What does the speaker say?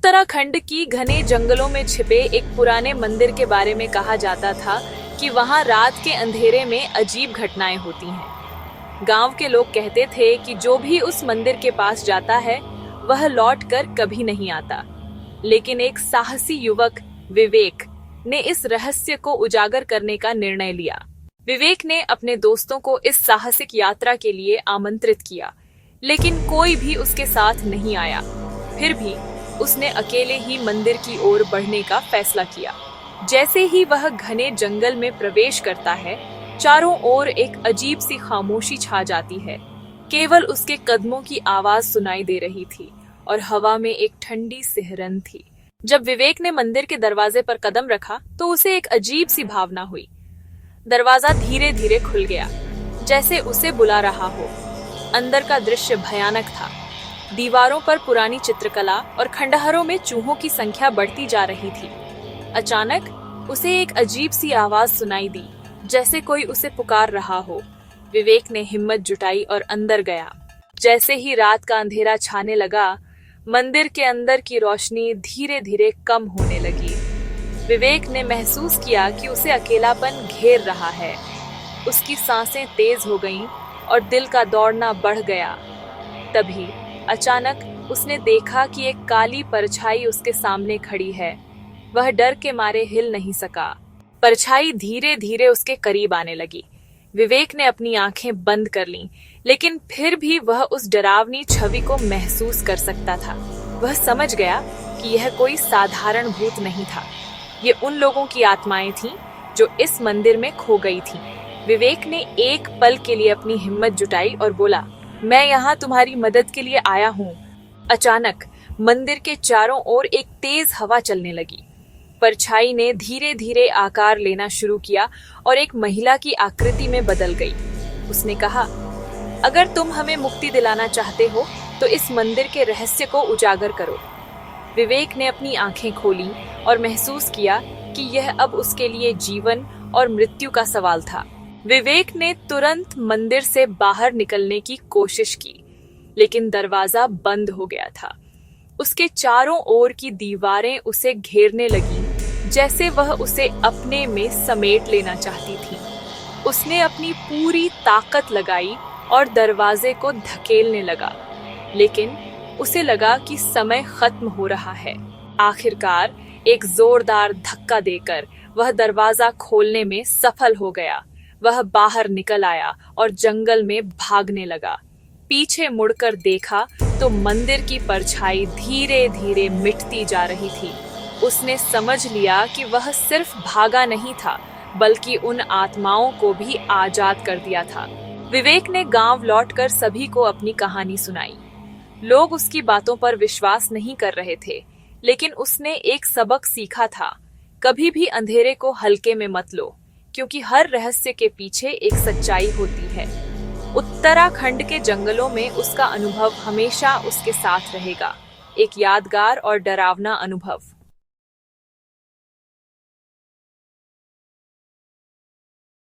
उत्तराखंड की घने जंगलों में छिपे एक पुराने मंदिर के बारे में कहा जाता था कि वहां रात के अंधेरे में अजीब घटनाएं होती हैं। गांव के लोग कहते थे कि जो भी उस मंदिर के पास जाता है वह लौटकर कभी नहीं आता। लेकिन एक साहसी युवक विवेक ने इस रहस्य को उजागर करने का निर्णय लिया। विवेक ने अपने दोस्तों को इस साहसिक यात्रा के लिए आमंत्रित किया, लेकिन कोई भी उसके साथ नहीं आया। फिर भी उसने अकेले ही मंदिर की ओर बढ़ने का फैसला किया। जैसे ही वह घने जंगल में प्रवेश करता है, चारों ओर एक अजीब सी खामोशी छा जाती है। केवल उसके कदमों की आवाज सुनाई दे रही थी और हवा में एक ठंडी सिहरन थी। जब विवेक ने मंदिर के दरवाजे पर कदम रखा तो उसे एक अजीब सी भावना हुई। दरवाजा धीरे धीरे खुल गया, जैसे उसे बुला रहा हो। अंदर का दृश्य भयानक था। दीवारों पर पुरानी चित्रकला और खंडहरों में चूहों की संख्या बढ़ती जा रही थी। अचानक उसे एक अजीब सी आवाज सुनाई दी, जैसे कोई उसे पुकार रहा हो। विवेक ने हिम्मत जुटाई और अंदर गया। जैसे ही रात का अंधेरा छाने लगा, मंदिर के अंदर की रोशनी धीरे धीरे कम होने लगी। विवेक ने महसूस किया कि उसे अकेलापन घेर रहा है। उसकी सांसें तेज हो गईं और दिल का दौड़ना बढ़ गया। तभी अचानक उसने देखा कि एक काली परछाई उसके सामने खड़ी है। वह डर के मारे हिल नहीं सका। परछाई धीरे धीरे उसके करीब आने लगी। विवेक ने अपनी आंखें बंद कर लीं, लेकिन फिर भी वह उस डरावनी छवि को महसूस कर सकता था। वह समझ गया कि यह कोई साधारण भूत नहीं था। ये उन लोगों की आत्माएं थीं जो इस मंदिर में खो गई थीं। विवेक ने एक पल के लिए अपनी हिम्मत जुटाई और बोला, मैं यहाँ तुम्हारी मदद के लिए आया हूँ। अचानक मंदिर के चारों ओर एक तेज हवा चलने लगी। परछाई ने धीरे धीरे आकार लेना शुरू किया और एक महिला की आकृति में बदल गई। उसने कहा, अगर तुम हमें मुक्ति दिलाना चाहते हो तो इस मंदिर के रहस्य को उजागर करो। विवेक ने अपनी आंखें खोली और महसूस किया कि यह अब उसके लिए जीवन और मृत्यु का सवाल था। विवेक ने तुरंत मंदिर से बाहर निकलने की कोशिश की, लेकिन दरवाजा बंद हो गया था। उसके चारों ओर की दीवारें उसे घेरने लगीं, जैसे वह उसे अपने में समेट लेना चाहती थी। उसने अपनी पूरी ताकत लगाई और दरवाजे को धकेलने लगा, लेकिन उसे लगा कि समय खत्म हो रहा है। आखिरकार एक जोरदार धक्का देकर वह दरवाजा खोलने में सफल हो गया। वह बाहर निकल आया और जंगल में भागने लगा। पीछे मुड़कर देखा तो मंदिर की परछाई धीरे धीरे मिटती जा रही थी। उसने समझ लिया कि वह सिर्फ भागा नहीं था, बल्कि उन आत्माओं को भी आजाद कर दिया था। विवेक ने गांव लौटकर सभी को अपनी कहानी सुनाई। लोग उसकी बातों पर विश्वास नहीं कर रहे थे, लेकिन उसने एक सबक सीखा था, कभी भी अंधेरे को हल्के में मत लो, क्योंकि हर रहस्य के पीछे एक सच्चाई होती है। उत्तराखंड के जंगलों में उसका अनुभव हमेशा उसके साथ रहेगा, एक यादगार और डरावना अनुभव।